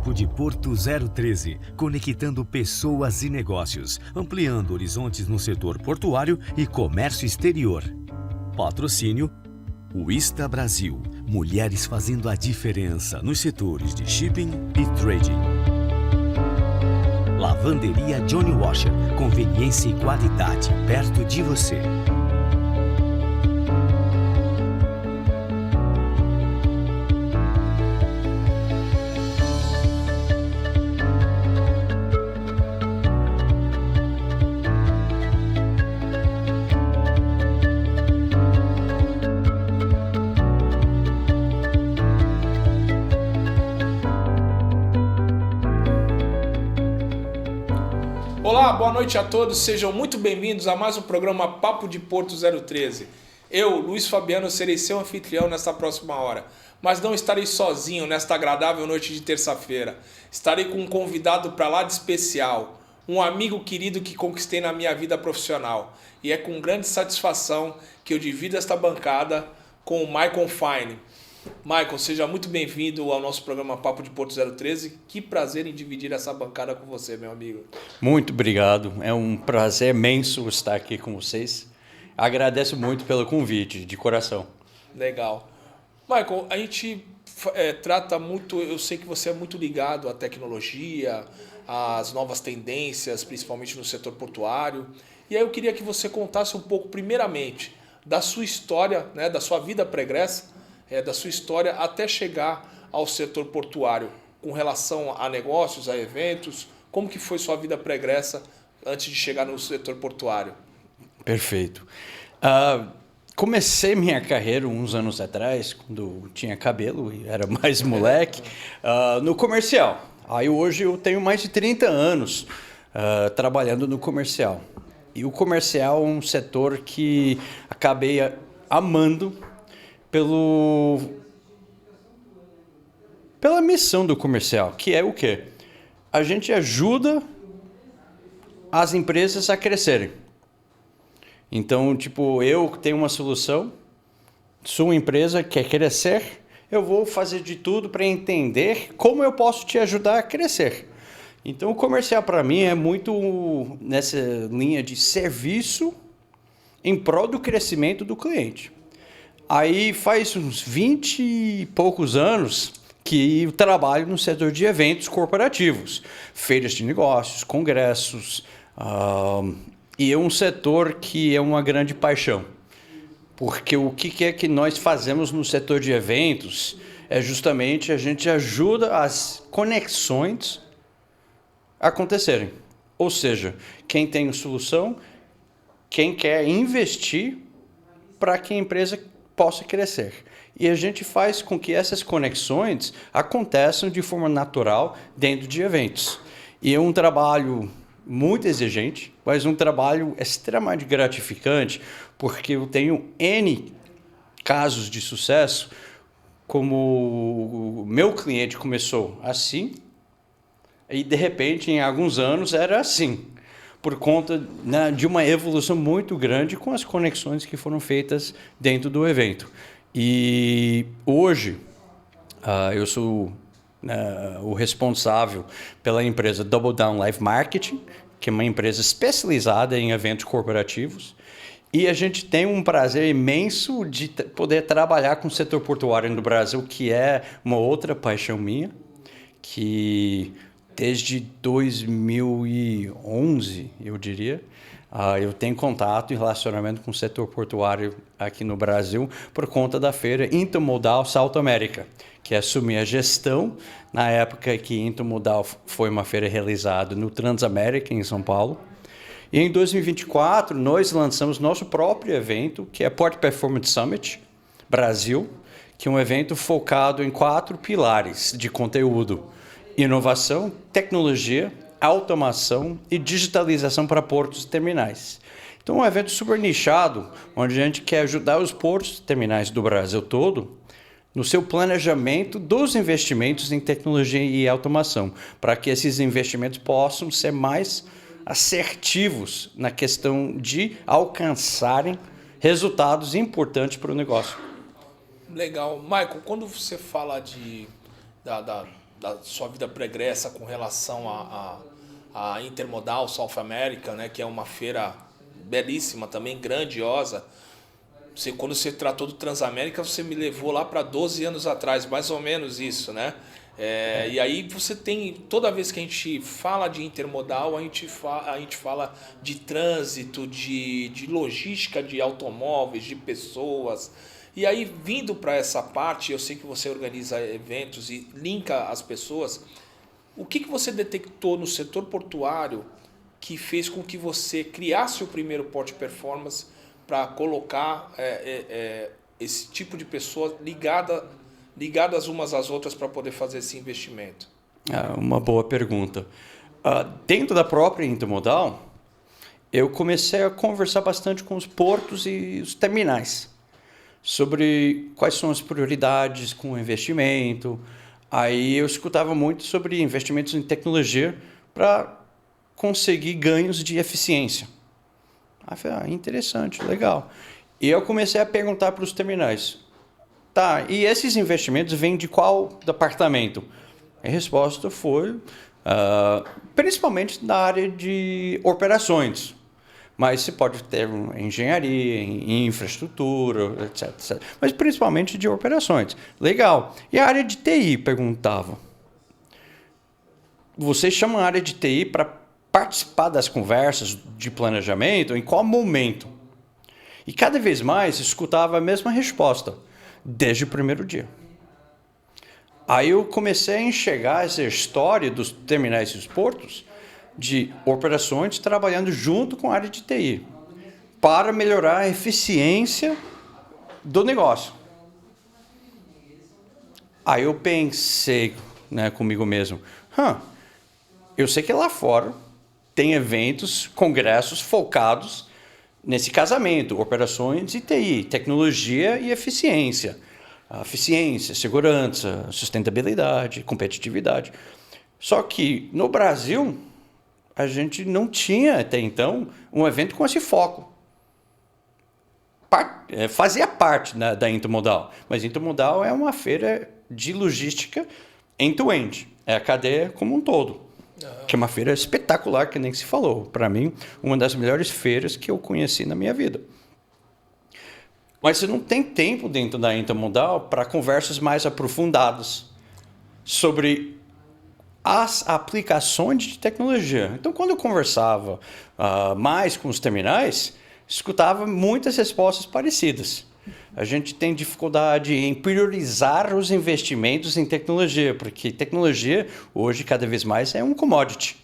Papo de Porto 013, conectando pessoas e negócios, ampliando horizontes no setor portuário e comércio exterior. Patrocínio Wista Brasil, mulheres fazendo a diferença nos setores de shipping e trading. Lavanderia Johnny Washer, conveniência e qualidade perto de você. Olá, boa noite a todos, sejam muito bem-vindos a mais um programa Papo de Porto 013. Eu, Luiz Fabiano, serei seu anfitrião nesta próxima hora, mas não estarei sozinho nesta agradável noite de terça-feira. Estarei com um convidado para lá de especial, um amigo querido que conquistei na minha vida profissional, e é com grande satisfação que eu divido esta bancada com o Michael Fine. Michael, seja muito bem-vindo ao nosso programa Papo de Porto 013. Que prazer em dividir essa bancada com você, meu amigo. Muito obrigado. É um prazer imenso estar aqui com vocês. Agradeço muito pelo convite, de coração. Legal. Michael, a gente trata muito... Eu sei que você é muito ligado à tecnologia, às novas tendências, principalmente no setor portuário. E aí eu queria que você contasse um pouco, primeiramente, da sua história, né, da sua vida pregressa, da sua história até chegar ao setor portuário, com relação a negócios, a eventos. Como que foi sua vida pregressa antes de chegar no setor portuário? Perfeito. Comecei minha carreira uns anos atrás, quando tinha cabelo e era mais moleque, no comercial. Aí hoje eu tenho mais de 30 anos trabalhando no comercial. E o comercial é um setor que acabei amando pela missão do comercial, que é o quê? A gente ajuda as empresas a crescerem. Então, tipo, eu tenho uma solução, sua empresa quer crescer, eu vou fazer de tudo para entender como eu posso te ajudar a crescer. Então, o comercial para mim é muito nessa linha de serviço em prol do crescimento do cliente. Aí faz uns 20 e poucos anos que eu trabalho no setor de eventos corporativos, feiras de negócios, congressos, e é um setor que é uma grande paixão. Porque o que é que nós fazemos no setor de eventos é justamente a gente ajuda as conexões a acontecerem. Ou seja, quem tem solução, quem quer investir para que a empresa possa crescer. E a gente faz com que essas conexões aconteçam de forma natural dentro de eventos. E é um trabalho muito exigente, mas um trabalho extremamente gratificante, porque eu tenho N casos de sucesso, como o meu cliente começou assim, e de repente, em alguns anos, era assim, por conta de uma evolução muito grande com as conexões que foram feitas dentro do evento. E hoje eu sou o responsável pela empresa Double Down Live Marketing, que é uma empresa especializada em eventos corporativos. E a gente tem um prazer imenso de poder trabalhar com o setor portuário no Brasil, que é uma outra paixão minha, que desde 2011, eu diria, eu tenho contato e relacionamento com o setor portuário aqui no Brasil por conta da feira Intermodal South America, que assumi a gestão na época que Intermodal foi uma feira realizada no Transamérica, em São Paulo. E em 2024, nós lançamos nosso próprio evento, que é Port Performance Summit Brasil, que é um evento focado em 4 pilares de conteúdo: inovação, tecnologia, automação e digitalização para portos e terminais. Então, é um evento super nichado, onde a gente quer ajudar os portos e terminais do Brasil todo no seu planejamento dos investimentos em tecnologia e automação, para que esses investimentos possam ser mais assertivos na questão de alcançarem resultados importantes para o negócio. Legal. Michael, quando você fala da sua vida pregressa com relação a Intermodal South America, né, que é uma feira belíssima também, grandiosa. Quando você tratou do Transamérica, você me levou lá para 12 anos atrás, mais ou menos isso, né? E aí você tem, toda vez que a gente fala de intermodal, a gente fala de trânsito, de logística de automóveis, de pessoas. E aí, vindo para essa parte, eu sei que você organiza eventos e linka as pessoas. O que você detectou no setor portuário que fez com que você criasse o primeiro Port Performance para colocar esse tipo de pessoa ligadas umas às outras para poder fazer esse investimento? Uma boa pergunta. Dentro da própria Intermodal, eu comecei a conversar bastante com os portos e os terminais sobre quais são as prioridades com o investimento. Aí eu escutava muito sobre investimentos em tecnologia para conseguir ganhos de eficiência. Aí eu falei, interessante, legal. E eu comecei a perguntar para os terminais, tá, e esses investimentos vêm de qual departamento? A resposta foi, principalmente da área de operações. Mas você pode ter engenharia, infraestrutura, etc, etc. Mas principalmente de operações. Legal. E a área de TI, perguntava. Você chama a área de TI para participar das conversas de planejamento em qual momento? E cada vez mais escutava a mesma resposta, desde o primeiro dia. Aí eu comecei a enxergar essa história dos terminais e dos portos de operações trabalhando junto com a área de TI para melhorar a eficiência do negócio. Aí eu pensei, né, comigo mesmo, eu sei que lá fora tem eventos, congressos focados nesse casamento, operações e TI, tecnologia e eficiência. Eficiência, segurança, sustentabilidade, competitividade. Só que no Brasil, a gente não tinha até então um evento com esse foco. Fazia parte da Intermodal, mas Intermodal é uma feira de logística end-to-end, é a cadeia como um todo. Que é uma feira espetacular, que nem se falou. Para mim, uma das melhores feiras que eu conheci na minha vida. Mas você não tem tempo dentro da Intermodal para conversas mais aprofundadas sobre as aplicações de tecnologia. Então, quando eu conversava mais com os terminais, escutava muitas respostas parecidas. A gente tem dificuldade em priorizar os investimentos em tecnologia, porque tecnologia, hoje, cada vez mais, é um commodity.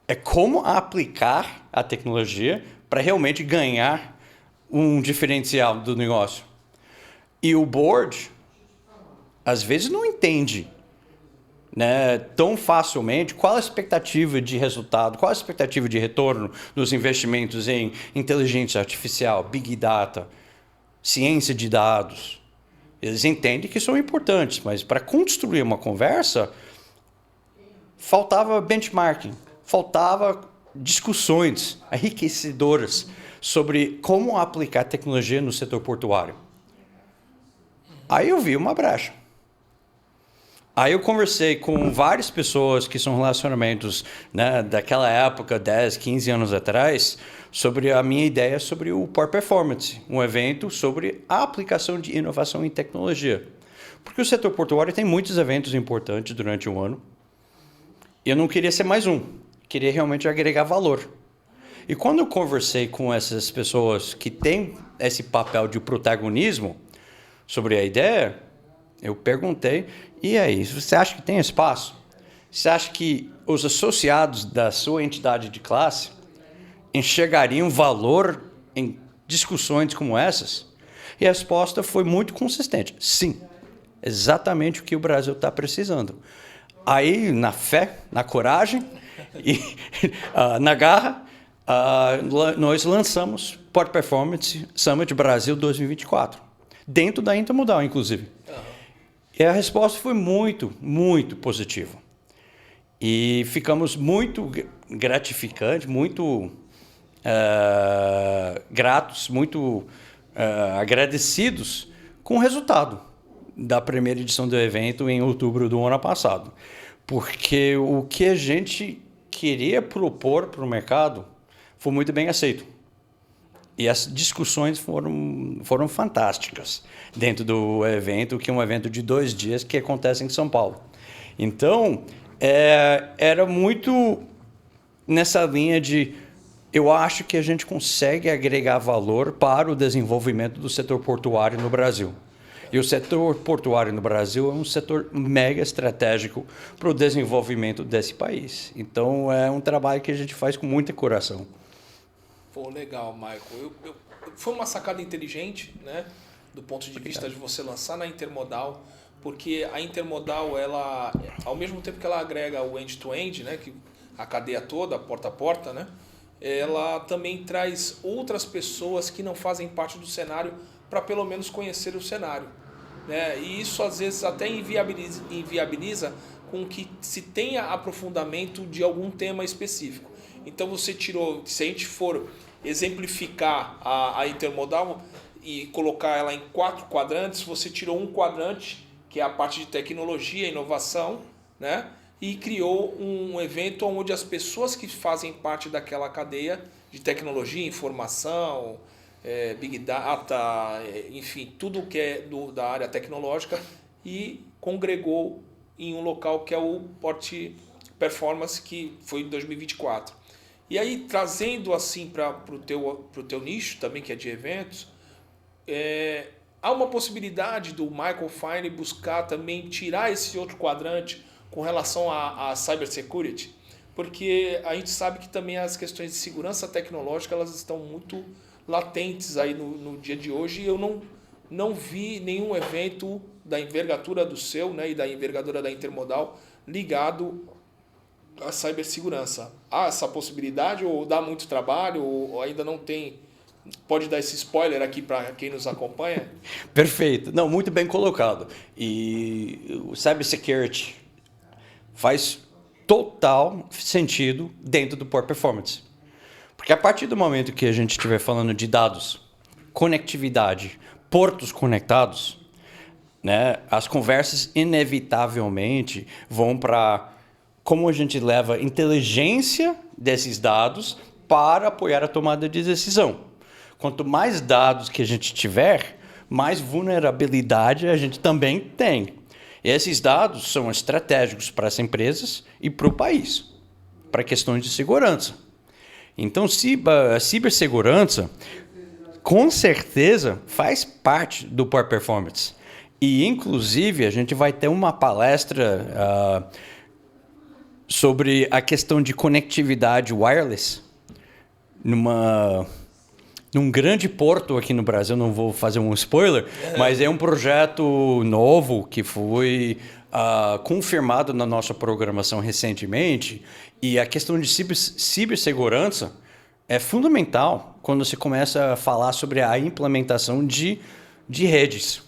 É como aplicar a tecnologia para realmente ganhar um diferencial do negócio. E o board, às vezes, não entende, né, tão facilmente qual a expectativa de resultado, qual a expectativa de retorno dos investimentos em inteligência artificial, big data, ciência de dados. Eles entendem que são importantes, mas para construir uma conversa, faltava benchmarking, faltava discussões enriquecedoras sobre como aplicar tecnologia no setor portuário. Aí eu vi uma brecha. Aí eu conversei com várias pessoas que são relacionamentos, né, daquela época, 10, 15 anos atrás, sobre a minha ideia sobre o Port Performance, um evento sobre a aplicação de inovação em tecnologia. Porque o setor portuário tem muitos eventos importantes durante o ano. E eu não queria ser mais um, queria realmente agregar valor. E quando eu conversei com essas pessoas que têm esse papel de protagonismo sobre a ideia, eu perguntei, e aí, você acha que tem espaço? Você acha que os associados da sua entidade de classe enxergariam valor em discussões como essas? E a resposta foi muito consistente. Sim, exatamente o que o Brasil está precisando. Aí, na fé, na coragem e na garra, nós lançamos Port Performance Summit Brasil 2024, dentro da Intermodal, inclusive. E a resposta foi muito, muito positiva. E ficamos muito gratificantes, muito gratos, muito agradecidos com o resultado. da primeira edição do evento em outubro do ano passado. Porque o que a gente queria propor para o mercado foi muito bem aceito. E as discussões foram fantásticas dentro do evento, que é um evento de 2 dias que acontece em São Paulo. Então, era muito nessa linha de... Eu acho que a gente consegue agregar valor para o desenvolvimento do setor portuário no Brasil. E o setor portuário no Brasil é um setor mega estratégico para o desenvolvimento desse país. Então, é um trabalho que a gente faz com muito coração. Pô, legal, Michael. Foi uma sacada inteligente, né? Do ponto de vista de você lançar na Intermodal, porque a Intermodal, ela, ao mesmo tempo que ela agrega o end-to-end, né? Que a cadeia toda, porta a porta, né? Ela também traz outras pessoas que não fazem parte do cenário para pelo menos conhecer o cenário, né? E isso às vezes até inviabiliza com que se tenha aprofundamento de algum tema específico. Então você tirou, se a gente for exemplificar a Intermodal e colocar ela em 4 quadrantes, você tirou um quadrante, que é a parte de tecnologia e inovação, né? E criou um evento onde as pessoas que fazem parte daquela cadeia de tecnologia, informação, Big Data, enfim, tudo que é da área tecnológica, e congregou em um local que é o Port Performance, que foi em 2024. E aí, trazendo assim para o teu nicho também, que é de eventos, há uma possibilidade do Michael Fine buscar também tirar esse outro quadrante com relação à cybersecurity, porque a gente sabe que também as questões de segurança tecnológica elas estão muito latentes aí no dia de hoje, e eu não vi nenhum evento da envergadura do seu, né, e da envergadura da Intermodal ligado à cibersegurança. Há essa possibilidade, ou dá muito trabalho, ou ainda não tem? Pode dar esse spoiler aqui para quem nos acompanha? Perfeito. Não, muito bem colocado. E o cybersecurity faz total sentido dentro do Port Performance. Porque a partir do momento que a gente estiver falando de dados, conectividade, portos conectados, né, as conversas inevitavelmente vão para como a gente leva inteligência desses dados para apoiar a tomada de decisão. Quanto mais dados que a gente tiver, mais vulnerabilidade a gente também tem. E esses dados são estratégicos para as empresas e para o país, para questões de segurança. Então, a cibersegurança, com certeza, faz parte do Port Performance. E, inclusive, a gente vai ter uma palestra sobre a questão de conectividade wireless num grande porto aqui no Brasil. Não vou fazer um spoiler, mas é um projeto novo que foi confirmado na nossa programação recentemente. E a questão de cibersegurança é fundamental quando se começa a falar sobre a implementação de redes.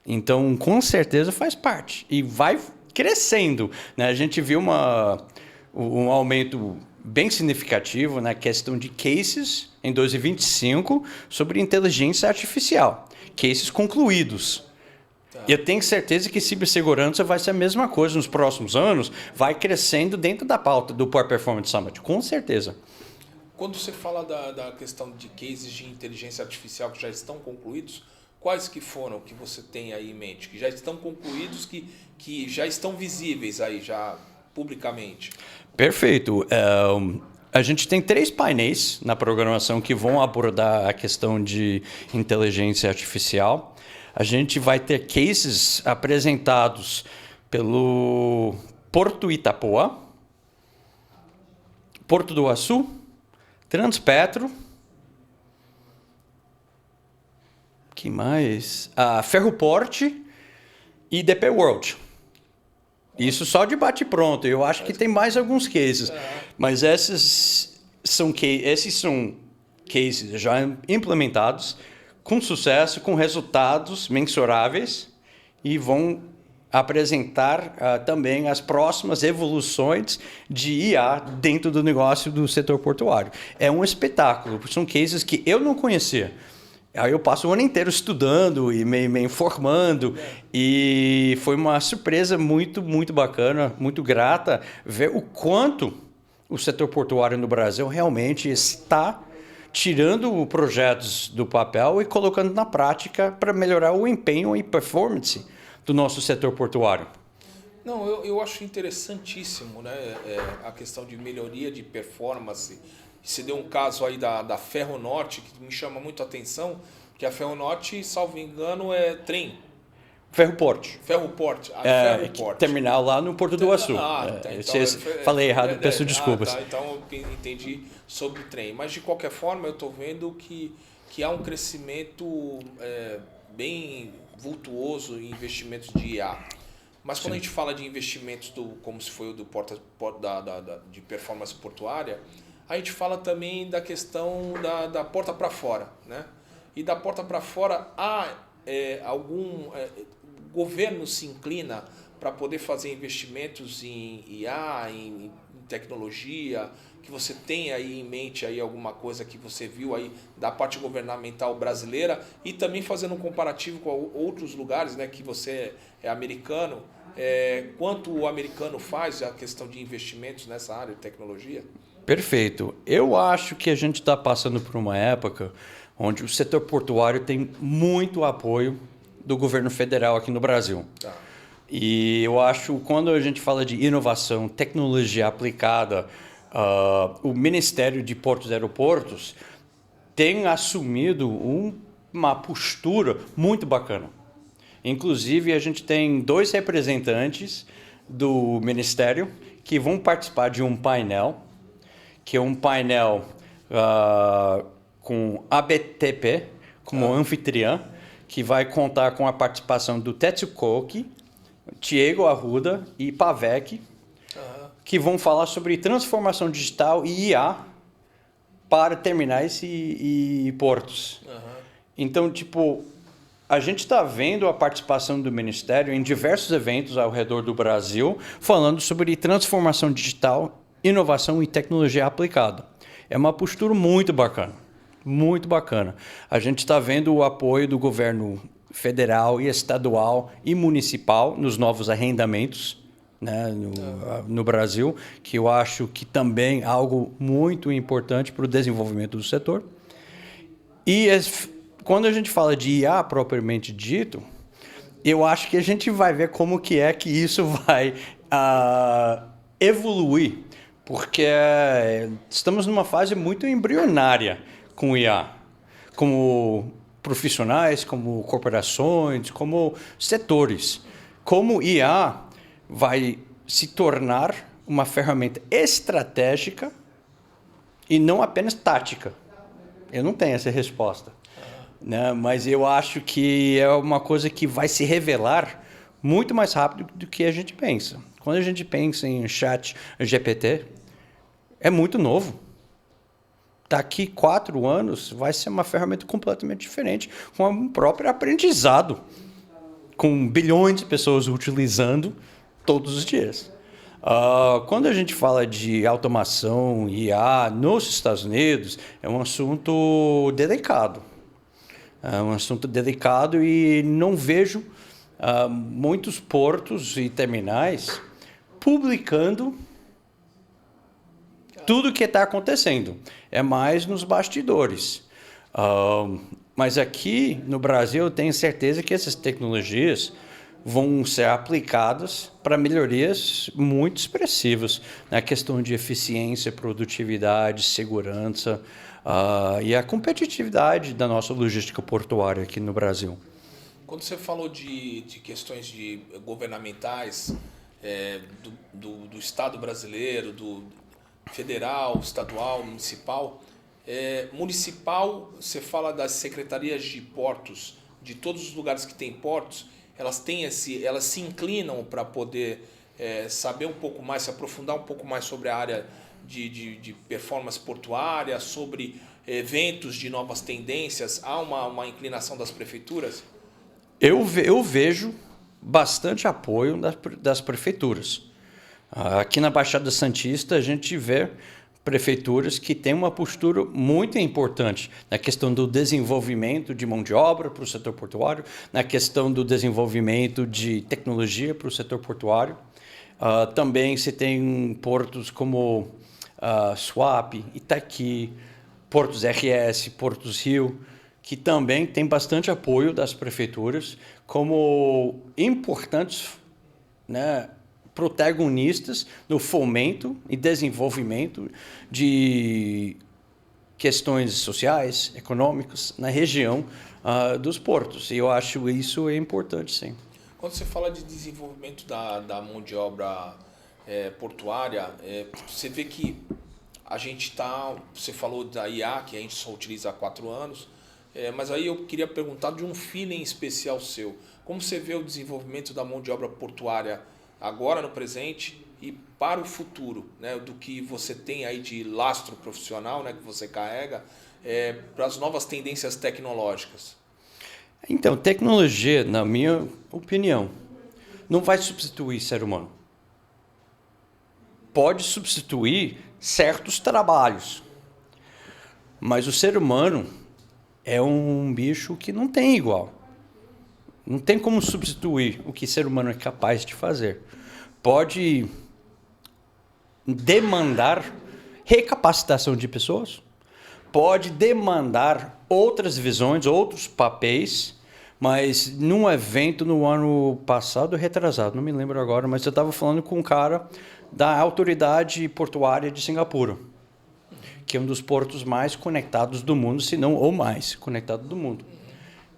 Então, com certeza faz parte e vai crescendo, né? A gente viu um aumento bem significativo na questão de cases em 2025 sobre inteligência artificial, cases concluídos. E eu tenho certeza que cibersegurança vai ser a mesma coisa nos próximos anos, vai crescendo dentro da pauta do Port Performance Summit, com certeza. Quando você fala da questão de cases de inteligência artificial que já estão concluídos, quais que foram que você tem aí em mente? Que já estão concluídos, que já estão visíveis aí já publicamente? Perfeito. A gente tem 3 painéis na programação que vão abordar a questão de inteligência artificial. A gente vai ter cases apresentados pelo Porto Itapoá, Porto do Açu, Transpetro, que mais? Ferroport e DP World. Isso só de bate-pronto. Eu acho que tem mais alguns cases. Mas esses são cases já implementados, com sucesso, com resultados mensuráveis, e vão apresentar também as próximas evoluções de IA dentro do negócio do setor portuário. É um espetáculo. São cases que eu não conhecia. Aí eu passo o ano inteiro estudando e me informando. E foi uma surpresa muito, muito bacana, muito grata ver o quanto o setor portuário no Brasil realmente está tirando projetos do papel e colocando na prática para melhorar o empenho e performance do nosso setor portuário. Não, eu acho interessantíssimo, né, a questão de melhoria de performance. Você deu um caso aí da Ferronorte, que me chama muito a atenção, que a Ferronorte, salvo engano, é trem. Ferroporte. Ferroporte. Ferroporte. Terminal lá no Porto do Açu. Falei errado, peço desculpas. Então eu entendi sobre o trem. Mas de qualquer forma, eu estou vendo que há um crescimento bem vultuoso em investimentos de IA. Mas quando a gente fala de investimentos como se foi o do de performance portuária, a gente fala também da questão da porta para fora, né? E da porta para fora o governo se inclina para poder fazer investimentos em IA, em tecnologia, que você tem aí em mente aí alguma coisa que você viu aí da parte governamental brasileira e também fazendo um comparativo com outros lugares, né, que você é americano, quanto o americano faz a questão de investimentos nessa área de tecnologia? Perfeito. Eu acho que a gente está passando por uma época onde o setor portuário tem muito apoio do governo federal aqui no Brasil. Tá. E eu acho que quando a gente fala de inovação, tecnologia aplicada, o Ministério de Portos e Aeroportos tem assumido uma postura muito bacana. Inclusive, a gente tem 2 representantes do Ministério que vão participar de um painel, que é um painel com ABTP como anfitriã, que vai contar com a participação do Tetsu Koki, Diego Arruda e Pavec, que vão falar sobre transformação digital e IA para terminais e portos. Então, a gente está vendo a participação do Ministério em diversos eventos ao redor do Brasil, falando sobre transformação digital, inovação e tecnologia aplicada. É uma postura muito bacana, muito bacana. A gente está vendo o apoio do governo federal e estadual e municipal nos novos arrendamentos, né, no Brasil, que eu acho que também é algo muito importante para o desenvolvimento do setor. E quando a gente fala de IA propriamente dito, eu acho que a gente vai ver como que isso vai evoluir, porque estamos numa fase muito embrionária com IA, como profissionais, como corporações, como setores. Como IA vai se tornar uma ferramenta estratégica e não apenas tática. Eu não tenho essa resposta, né? Mas eu acho que é uma coisa que vai se revelar muito mais rápido do que a gente pensa. Quando a gente pensa em chat GPT, é muito novo. Daqui 4 anos vai ser uma ferramenta completamente diferente, com um próprio aprendizado, com bilhões de pessoas utilizando todos os dias. Quando a gente fala de automação e IA nos Estados Unidos, é um assunto delicado. É um assunto delicado e não vejo muitos portos e terminais publicando tudo o que está acontecendo. É mais nos bastidores. Mas aqui no Brasil eu tenho certeza que essas tecnologias vão ser aplicadas para melhorias muito expressivas na questão de eficiência, produtividade, segurança e a competitividade da nossa logística portuária aqui no Brasil. Quando você falou de questões governamentais, do Estado brasileiro, do federal, estadual, municipal. Municipal, você fala das secretarias de portos, de todos os lugares que tem portos, elas se inclinam para poder saber um pouco mais, se aprofundar um pouco mais sobre a área de performance portuária, sobre eventos de novas tendências. Há uma inclinação das prefeituras? Eu vejo bastante apoio das prefeituras. Aqui na Baixada Santista a gente vê prefeituras que têm uma postura muito importante na questão do desenvolvimento de mão de obra para o setor portuário, na questão do desenvolvimento de tecnologia para o setor portuário. Também se tem portos como Suape, Itaqui, Portos RS, Portos Rio, que também tem bastante apoio das prefeituras como importantes, né, protagonistas no fomento e desenvolvimento de questões sociais, econômicas na região dos portos. E eu acho isso importante, sim. Quando você fala de desenvolvimento da mão de obra portuária, você vê que a gente está... Você falou da IA, que a gente só utiliza há 4 anos, mas aí eu queria perguntar de um feeling especial seu. Como você vê o desenvolvimento da mão de obra portuária agora no presente e para o futuro, né, do que você tem aí de lastro profissional, né, que você carrega, para as novas tendências tecnológicas? Então, tecnologia, na minha opinião, não vai substituir ser humano. Pode substituir certos trabalhos, mas o ser humano é um bicho que não tem igual. Não tem como substituir o que o ser humano é capaz de fazer. Pode demandar recapacitação de pessoas, pode demandar outras visões, outros papéis, mas num evento no ano passado, retrasado, não me lembro agora, mas eu estava falando com um cara da Autoridade Portuária de Singapura, que é um dos portos mais conectados do mundo, se não o mais conectado do mundo.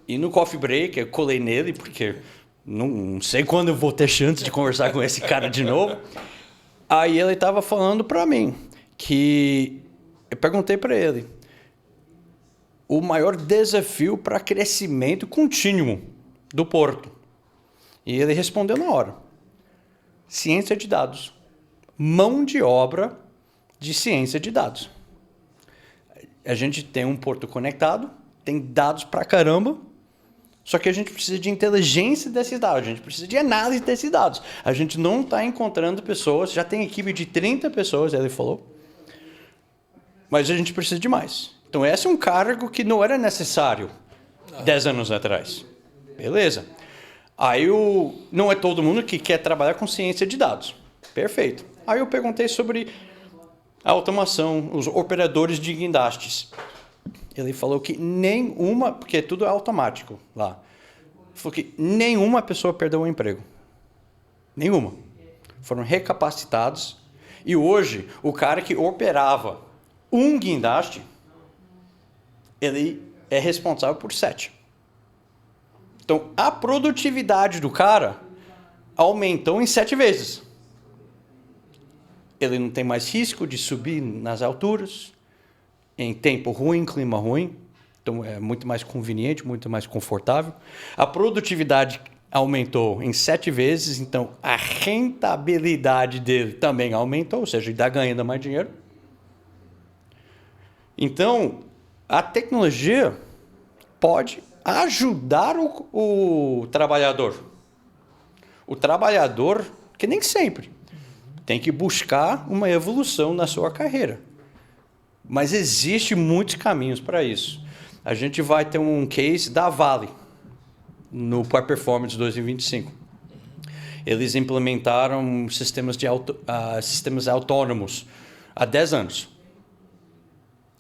E no coffee break, eu colei nele, porque não sei quando eu vou ter chance de conversar com esse cara de novo. Aí ele estava falando para mim que... Eu perguntei para ele o maior desafio para crescimento contínuo do porto. E ele respondeu na hora. Ciência de dados. Mão de obra de ciência de dados. A gente tem um porto conectado, tem dados pra caramba, só que a gente precisa de inteligência desses dados, a gente precisa de análise desses dados. A gente não está encontrando pessoas, já tem equipe de 30 pessoas, ele falou, mas a gente precisa de mais. Então esse é um cargo que não era necessário 10 anos atrás. Beleza. Aí não é todo mundo que quer trabalhar com ciência de dados. Perfeito. Aí eu perguntei sobre a automação, os operadores de guindastes. Ele falou que nenhuma, porque tudo é automático lá. Ele falou que nenhuma pessoa perdeu o emprego. Nenhuma. Foram recapacitados. E hoje, o cara que operava um guindaste, ele é responsável por 7. Então, a produtividade do cara aumentou em 7 vezes. Ele não tem mais risco de subir nas alturas, em tempo ruim, clima ruim. Então, é muito mais conveniente, muito mais confortável. A produtividade aumentou em 7 vezes, então a rentabilidade dele também aumentou, ou seja, ele está ganhando mais dinheiro. Então, a tecnologia pode ajudar o trabalhador. O trabalhador, que nem sempre, tem que buscar uma evolução na sua carreira. Mas existem muitos caminhos para isso. A gente vai ter um case da Vale no Par Performance 2025. Eles implementaram sistemas autônomos há 10 anos.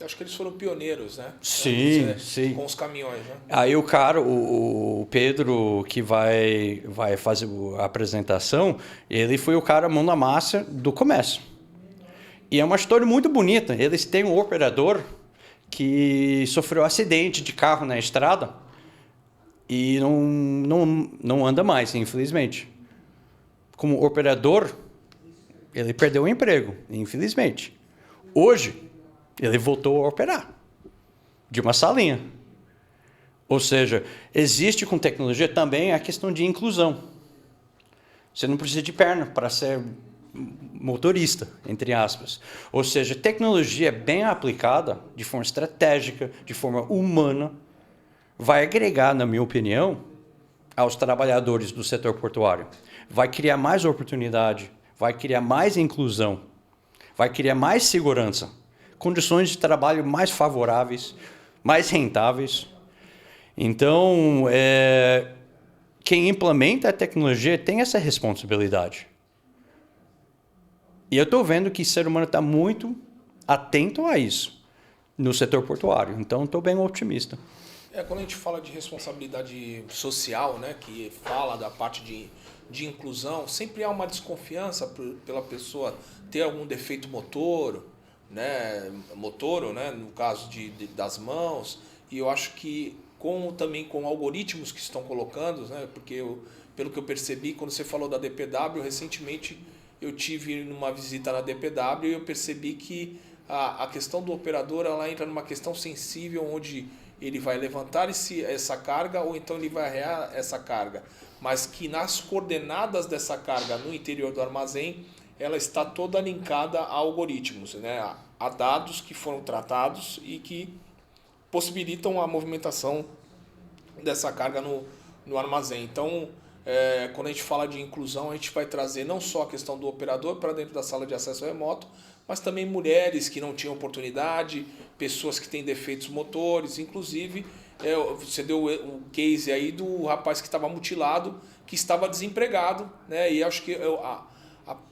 Eu acho que eles foram pioneiros, né? Sim, sim. Com os caminhões, né? Aí o cara, o Pedro, que vai fazer a apresentação, ele foi o cara mão na massa do comércio. E é uma história muito bonita. Eles têm um operador que sofreu acidente de carro na estrada e não anda mais, infelizmente. Como operador, ele perdeu o emprego, infelizmente. Hoje, ele voltou a operar de uma salinha. Ou seja, existe com tecnologia também a questão de inclusão. Você não precisa de perna para ser motorista, entre aspas. Ou seja, tecnologia bem aplicada, de forma estratégica, de forma humana, vai agregar, na minha opinião, aos trabalhadores do setor portuário. Vai criar mais oportunidade, vai criar mais inclusão, vai criar mais segurança condições de trabalho mais favoráveis, mais rentáveis. Então, quem implementa a tecnologia tem essa responsabilidade. E eu estou vendo que o ser humano está muito atento a isso no setor portuário. Então, estou bem otimista. Quando a gente fala de responsabilidade social, né, que fala da parte de inclusão, sempre há uma desconfiança pela pessoa ter algum defeito motor, né, no caso das mãos. E eu acho que também com algoritmos que estão colocando, né, porque pelo que eu percebi, quando você falou da DPW, recentemente eu tive numa visita na DPW e eu percebi que a questão do operador ela entra numa questão sensível onde ele vai levantar essa carga ou então ele vai arrear essa carga. Mas que nas coordenadas dessa carga no interior do armazém, ela está toda linkada a algoritmos, né? A dados que foram tratados e que possibilitam a movimentação dessa carga no armazém. Então, quando a gente fala de inclusão, a gente vai trazer não só a questão do operador para dentro da sala de acesso remoto, mas também mulheres que não tinham oportunidade, pessoas que têm defeitos motores, inclusive você deu o case aí do rapaz que estava mutilado, que estava desempregado, né? E acho que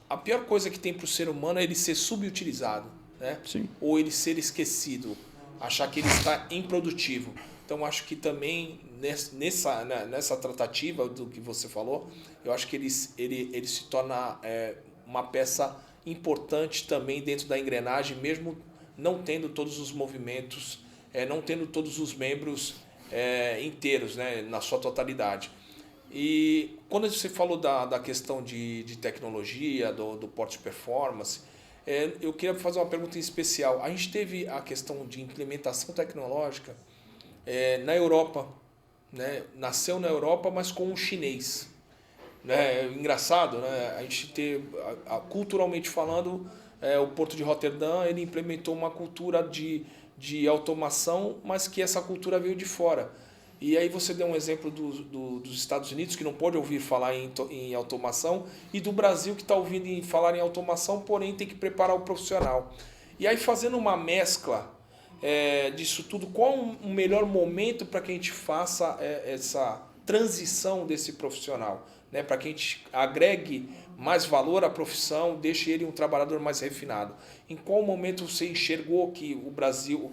a pior coisa que tem para o ser humano é ele ser subutilizado, né? Sim. Ou ele ser esquecido, achar que ele está improdutivo. Então acho que também nessa tratativa do que você falou, eu acho que ele se torna uma peça importante também dentro da engrenagem, mesmo não tendo todos os movimentos, não tendo todos os membros inteiros, né, na sua totalidade. E quando você falou da questão de tecnologia, do porte performance, eu queria fazer uma pergunta em especial. A gente teve a questão de implementação tecnológica na Europa, né? Nasceu na Europa, mas com um chinês. Né? Engraçado, né? A gente culturalmente falando, o Porto de Roterdã ele implementou uma cultura de automação, mas que essa cultura veio de fora. E aí você deu um exemplo dos Estados Unidos, que não pode ouvir falar em automação, e do Brasil, que está ouvindo falar em automação, porém tem que preparar o profissional. E aí, fazendo uma mescla disso tudo, qual o melhor momento para que a gente faça essa transição desse profissional? Né, para que a gente agregue mais valor à profissão, deixe ele um trabalhador mais refinado. Em qual momento você enxergou que o Brasil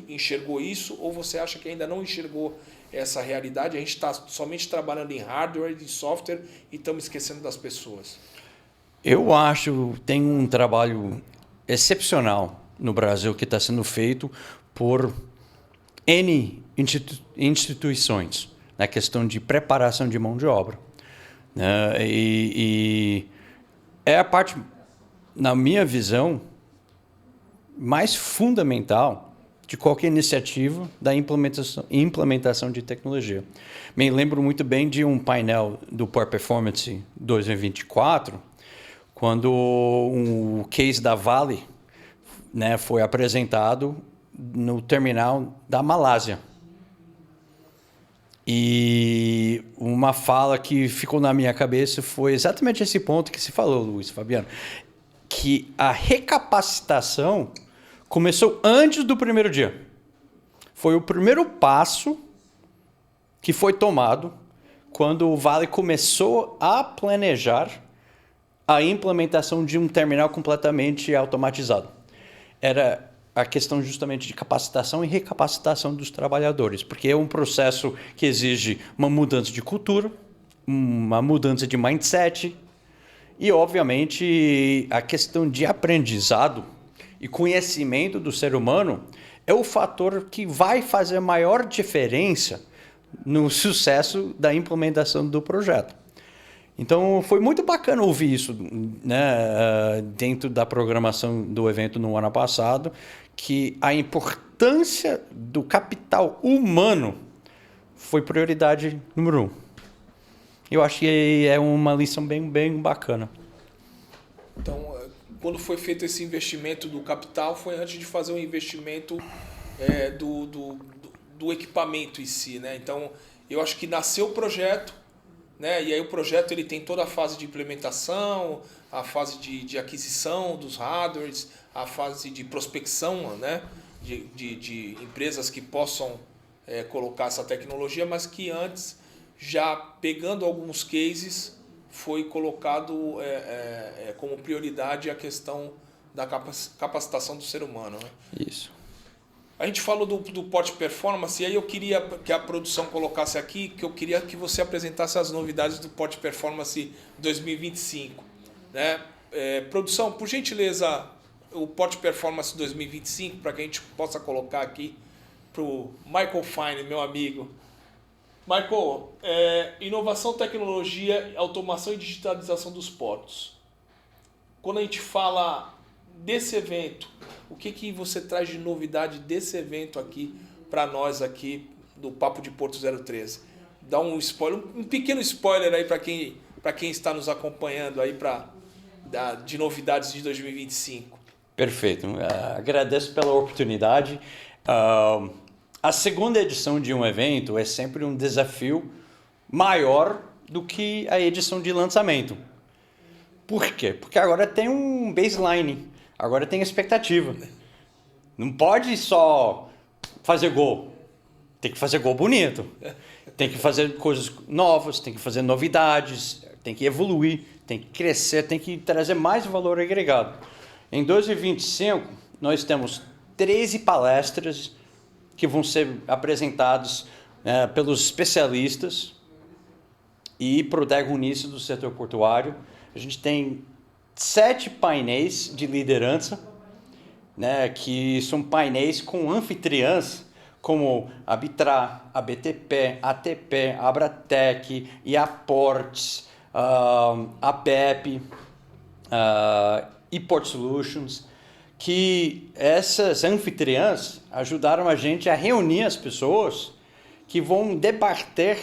enxergou isso, ou você acha que ainda não enxergou essa realidade? A gente está somente trabalhando em hardware, em software e estamos esquecendo das pessoas. Eu acho que tem um trabalho excepcional no Brasil que está sendo feito por N instituições na questão de preparação de mão de obra. E é a parte, na minha visão, mais fundamental de qualquer iniciativa da implementação de tecnologia. Me lembro muito bem de um painel do Power Performance 2024, quando um case da Vale, né, foi apresentado no terminal da Malásia. E uma fala que ficou na minha cabeça foi exatamente esse ponto que se falou, Luiz Fabiano, que a recapacitação começou antes do primeiro dia. Foi o primeiro passo que foi tomado quando o Vale começou a planejar a implementação de um terminal completamente automatizado. Era a questão justamente de capacitação e recapacitação dos trabalhadores, porque é um processo que exige uma mudança de cultura, uma mudança de mindset e, obviamente, a questão de aprendizado e conhecimento do ser humano é o fator que vai fazer a maior diferença no sucesso da implementação do projeto. Então, foi muito bacana ouvir isso, né, dentro da programação do evento no ano passado, que a importância do capital humano foi prioridade número 1. Eu acho que é uma lição bem bacana. Então, quando foi feito esse investimento do capital, foi antes de fazer o investimento do equipamento em si, né? Então, eu acho que nasceu o projeto, né? E aí o projeto ele tem toda a fase de implementação, a fase de aquisição dos hardwares, a fase de prospecção, né? De empresas que possam colocar essa tecnologia, mas que antes, já pegando alguns cases, foi colocado como prioridade a questão da capacitação do ser humano. Né? Isso. A gente falou do Port Performance, e aí eu queria que a produção colocasse aqui, que eu queria que você apresentasse as novidades do Port Performance 2025. Né? Produção, por gentileza, o Port Performance 2025, para que a gente possa colocar aqui para o Michael Fine, meu amigo. Michael, inovação, tecnologia, automação e digitalização dos portos. Quando a gente fala desse evento, o que você traz de novidade desse evento aqui para nós aqui do Papo de Porto 013? Dá um spoiler, um pequeno spoiler aí para quem está nos acompanhando aí de novidades de 2025. Perfeito. Agradeço pela oportunidade. A segunda edição de um evento é sempre um desafio maior do que a edição de lançamento. Por quê? Porque agora tem um baseline, agora tem expectativa. Não pode só fazer gol, tem que fazer gol bonito. Tem que fazer coisas novas, tem que fazer novidades, tem que evoluir, tem que crescer, tem que trazer mais valor agregado. Em 2025, nós temos 13 palestras que vão ser apresentadas pelos especialistas e protagonistas do setor portuário. A gente tem 7 painéis de liderança, né, que são painéis com anfitriãs como a Bitra, a BTP, a ATP, a Abratec, Iaportes, a PEP e Port Solutions, que essas anfitriãs ajudaram a gente a reunir as pessoas que vão debater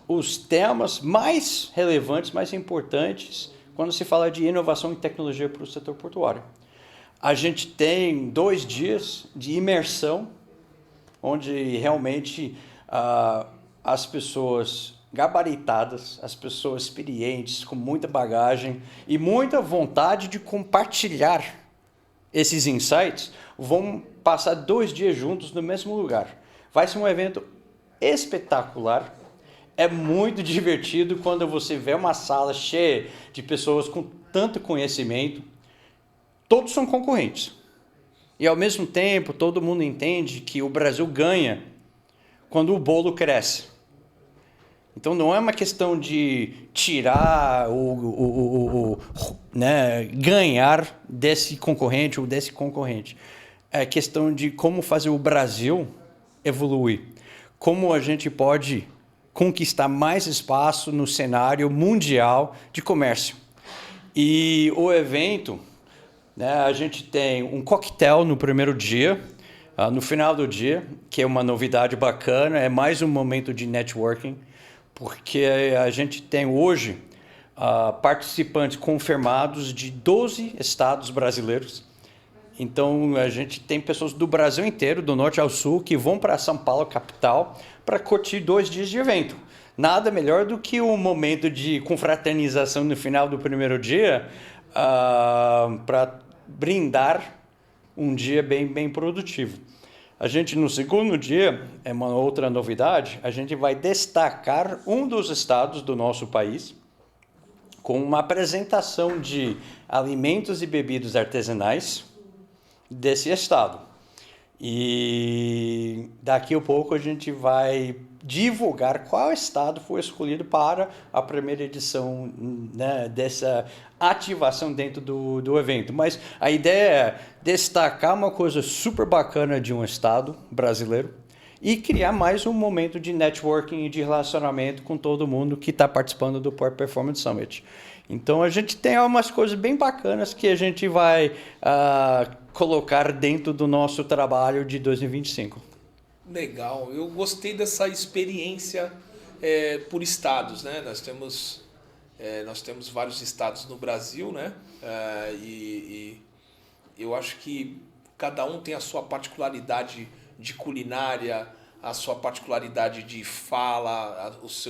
os temas mais relevantes, mais importantes quando se fala de inovação e tecnologia para o setor portuário. A gente tem 2 dias de imersão, onde realmente as pessoas gabaritadas, as pessoas experientes, com muita bagagem e muita vontade de compartilhar esses insights, vão passar 2 dias juntos no mesmo lugar. Vai ser um evento espetacular. É muito divertido quando você vê uma sala cheia de pessoas com tanto conhecimento. Todos são concorrentes. E ao mesmo tempo, todo mundo entende que o Brasil ganha quando o bolo cresce. Então não é uma questão de tirar ganhar desse concorrente ou desse concorrente. É questão de como fazer o Brasil evoluir. Como a gente pode conquistar mais espaço no cenário mundial de comércio. E o evento, né, a gente tem um coquetel no primeiro dia, no final do dia, que é uma novidade bacana, é mais um momento de networking, porque a gente tem hoje participantes confirmados de 12 estados brasileiros. Então, a gente tem pessoas do Brasil inteiro, do norte ao sul, que vão para São Paulo, capital, para curtir 2 dias de evento. Nada melhor do que um momento de confraternização no final do primeiro dia, para brindar um dia bem produtivo. A gente, no segundo dia, é uma outra novidade, a gente vai destacar um dos estados do nosso país com uma apresentação de alimentos e bebidas artesanais desse estado. E daqui a pouco a gente vai divulgar qual estado foi escolhido para a primeira edição, né, dessa ativação dentro do evento. Mas a ideia é destacar uma coisa super bacana de um estado brasileiro e criar mais um momento de networking e de relacionamento com todo mundo que está participando do Port Performance Summit. Então a gente tem algumas coisas bem bacanas que a gente vai colocar dentro do nosso trabalho de 2025. Legal, eu gostei dessa experiência por estados, né? Nós temos vários estados no Brasil, né? E eu acho que cada um tem a sua particularidade de culinária, a sua particularidade de fala, os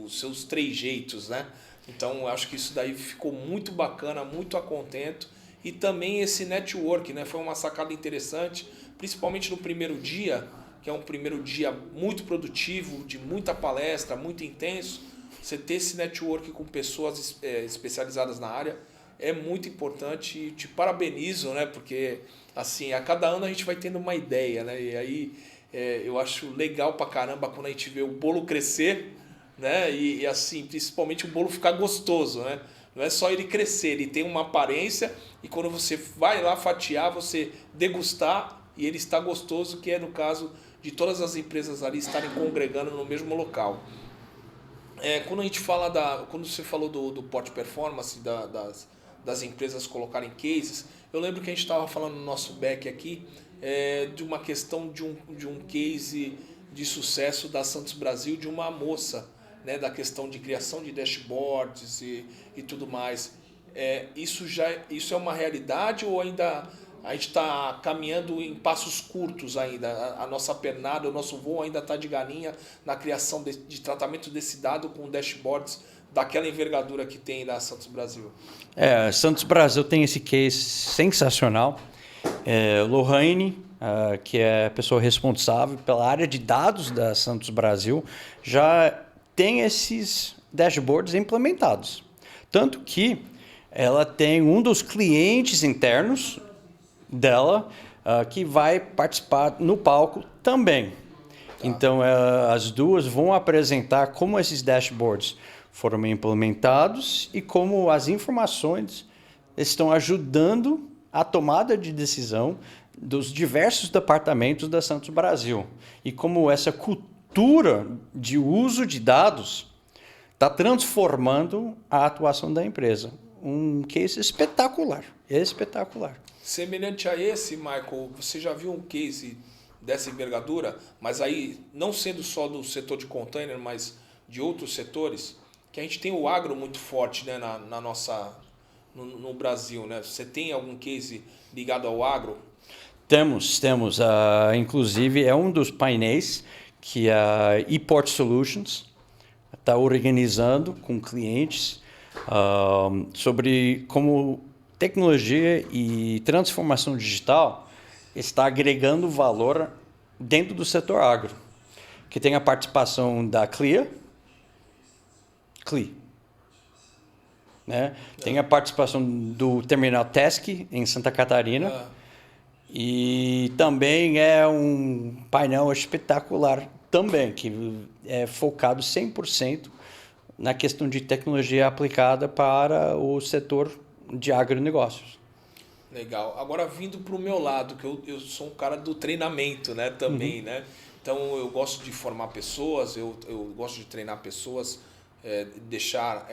seus trejeitos, né? Então eu acho que isso daí ficou muito bacana, muito a contento. e também esse network, né? Foi uma sacada interessante, principalmente no primeiro dia, que é um primeiro dia muito produtivo, de muita palestra, muito intenso. Você ter esse network com pessoas especializadas na área é muito importante e te parabenizo, né? Porque assim, a cada ano a gente vai tendo uma ideia, né? E aí eu acho legal pra caramba quando a gente vê o bolo crescer, né? E assim, principalmente o bolo ficar gostoso, né? Não é só ele crescer, ele tem uma aparência e quando você vai lá fatiar, você degustar e ele está gostoso, que é no caso de todas as empresas ali estarem congregando no mesmo local. Quando a gente fala quando você falou do Port Performance, das empresas colocarem cases, eu lembro que a gente estava falando no nosso back aqui de uma questão de um case de sucesso da Santos Brasil, de uma moça, né, da questão de criação de dashboards e tudo mais. Isso é uma realidade ou ainda a gente está caminhando em passos curtos ainda? A nossa pernada, o nosso voo ainda está de galinha na criação de tratamento desse dado com dashboards daquela envergadura que tem da Santos Brasil. Santos Brasil tem esse case sensacional. Lohane, que é a pessoa responsável pela área de dados da Santos Brasil, já tem esses dashboards implementados. Tanto que ela tem um dos clientes internos dela que vai participar no palco também. Então, as duas vão apresentar como esses dashboards foram implementados e como as informações estão ajudando a tomada de decisão dos diversos departamentos da Santos Brasil. E como essa cultura de uso de dados está transformando a atuação da empresa. Um case espetacular, espetacular. Semelhante a esse, Michael, você já viu um case dessa envergadura, mas aí não sendo só do setor de container, mas de outros setores, que a gente tem o agro muito forte, né, no Brasil, né? Você tem algum case ligado ao agro? Temos. Inclusive, é um dos painéis que a ePort Solutions está organizando com clientes sobre como tecnologia e transformação digital está agregando valor dentro do setor agro, que tem a participação da CLI, né? Tem a participação do Terminal Tesc em Santa Catarina e também é um painel espetacular também, que é focado 100% na questão de tecnologia aplicada para o setor de agronegócios. Legal. Agora, vindo para o meu lado, que eu sou um cara do treinamento, né, também, né? Então, eu gosto de formar pessoas, eu gosto de treinar pessoas, deixar...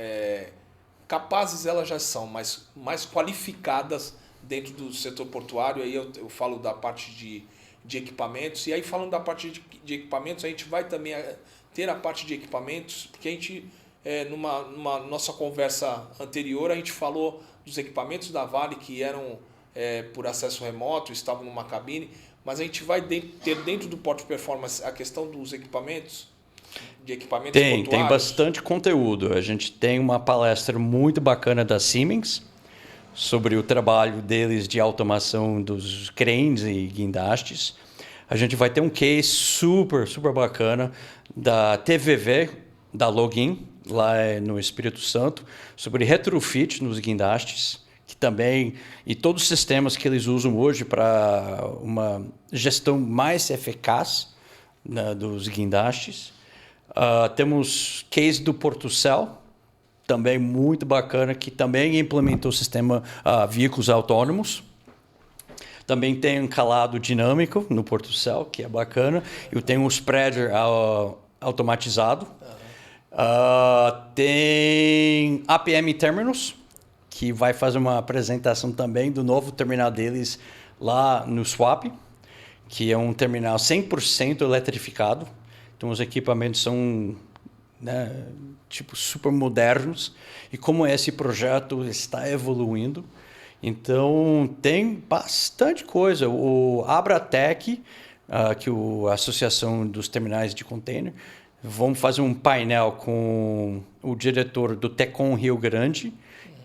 capazes elas já são, mas mais qualificadas dentro do setor portuário. Aí eu falo da parte de equipamentos. E aí, falando da parte de equipamentos, a gente vai também ter a parte de equipamentos, porque a gente, numa nossa conversa anterior, a gente falou dos equipamentos da Vale que eram por acesso remoto, estavam numa cabine, mas a gente vai ter dentro do Port Performance a questão dos equipamentos, de equipamentos portuários. Tem bastante conteúdo. A gente tem uma palestra muito bacana da Siemens sobre o trabalho deles de automação dos cranes e guindastes. A gente vai ter um case super bacana da TVV, da Login, lá no Espírito Santo, sobre retrofit nos guindastes, que também, e todos os sistemas que eles usam hoje para uma gestão mais eficaz, né, dos guindastes. Temos case do Portucel, também muito bacana, que também implementou o sistema veículos autônomos. Também tem um calado dinâmico no Portucel, que é bacana. E tem um spreader automatizado. Tem APM Terminals, que vai fazer uma apresentação também do novo terminal deles lá no Swap, que é um terminal 100% eletrificado. Então, os equipamentos são, né, super modernos. E como esse projeto está evoluindo, então tem bastante coisa. O Abratec, que é a Associação dos Terminais de Container, vamos fazer um painel com o diretor do Tecon Rio Grande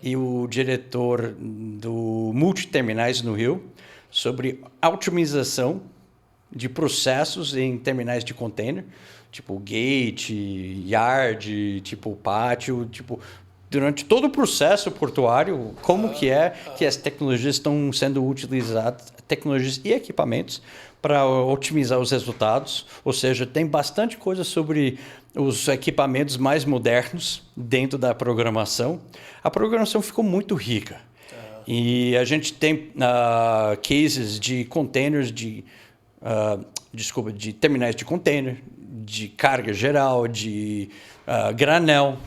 e o diretor do Multiterminais no Rio sobre otimização de processos em terminais de container, tipo gate, yard, tipo pátio, tipo durante todo o processo portuário, como que as tecnologias estão sendo utilizadas, tecnologias e equipamentos para otimizar os resultados. Ou seja, tem bastante coisa sobre os equipamentos mais modernos dentro da programação. A programação ficou muito rica. E a gente tem cases de containers, de terminais de container, de carga geral, de granel,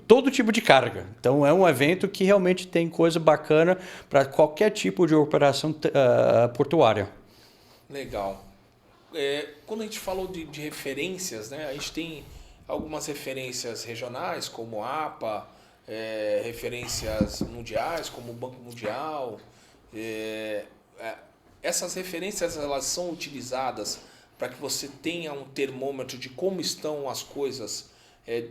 todo tipo de carga. Então, é um evento que realmente tem coisa bacana para qualquer tipo de operação portuária. Legal. Quando a gente falou de referências, né, a gente tem algumas referências regionais, como a APA, referências mundiais, como o Banco Mundial. Essas referências, elas são utilizadas para que você tenha um termômetro de como estão as coisas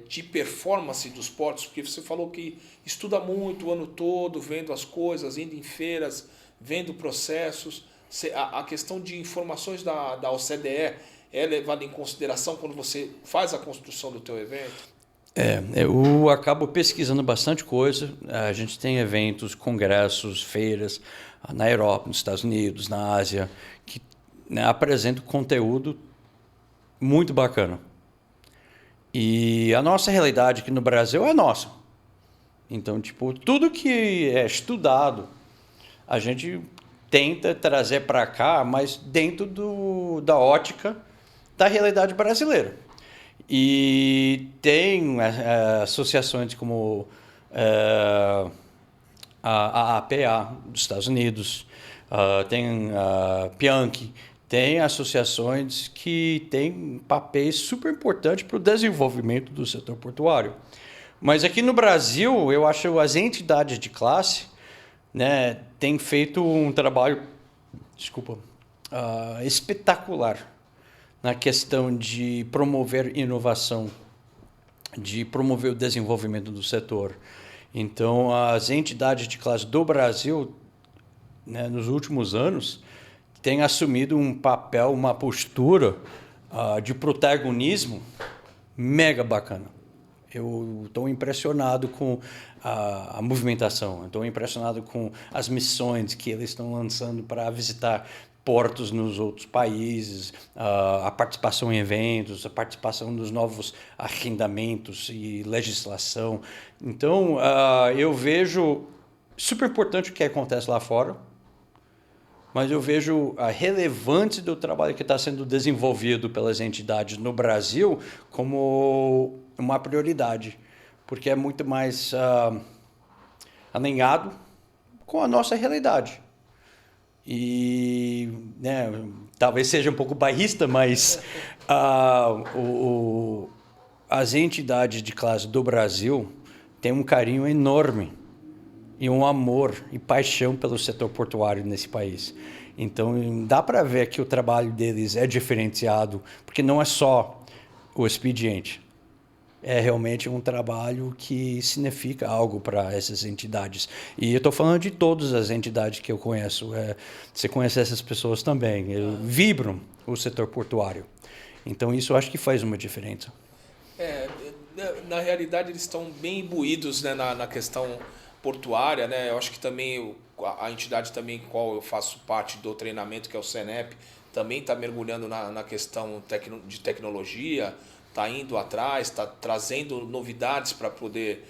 de performance dos portos, porque você falou que estuda muito o ano todo, vendo as coisas, indo em feiras, vendo processos. A questão de informações da OCDE é levada em consideração quando você faz a construção do teu evento? Eu acabo pesquisando bastante coisa. A gente tem eventos, congressos, feiras na Europa, nos Estados Unidos, na Ásia, que apresentam conteúdo muito bacana. E a nossa realidade aqui no Brasil é nossa. Então, tudo que é estudado, a gente tenta trazer para cá, mas dentro da ótica da realidade brasileira. E tem associações como a APA dos Estados Unidos, tem a Pianchi, tem associações que têm papéis super importantes para o desenvolvimento do setor portuário. Mas aqui no Brasil, eu acho que as entidades de classe têm feito um trabalho espetacular na questão de promover inovação, de promover o desenvolvimento do setor. Então, as entidades de classe do Brasil, nos últimos anos, têm assumido um papel, uma postura de protagonismo mega bacana. Eu estou impressionado com a movimentação, estou impressionado com as missões que eles estão lançando para visitar portos nos outros países, a participação em eventos, a participação nos novos arrendamentos e legislação. Então, eu vejo super importante o que acontece lá fora, mas eu vejo a relevância do trabalho que está sendo desenvolvido pelas entidades no Brasil como uma prioridade, porque é muito mais alinhado com a nossa realidade. E talvez seja um pouco bairrista, mas as entidades de classe do Brasil têm um carinho enorme e um amor e paixão pelo setor portuário nesse país. Então, dá para ver que o trabalho deles é diferenciado, porque não é só o expediente. É realmente um trabalho que significa algo para essas entidades. E eu estou falando de todas as entidades que eu conheço. Você conhece essas pessoas também. Vibram o setor portuário. Então, isso eu acho que faz uma diferença. Na realidade, eles estão bem imbuídos na questão portuária, né? Eu acho que também a entidade também qual eu faço parte do treinamento, que é o CENEP, também está mergulhando na questão de tecnologia, está indo atrás, está trazendo novidades para poder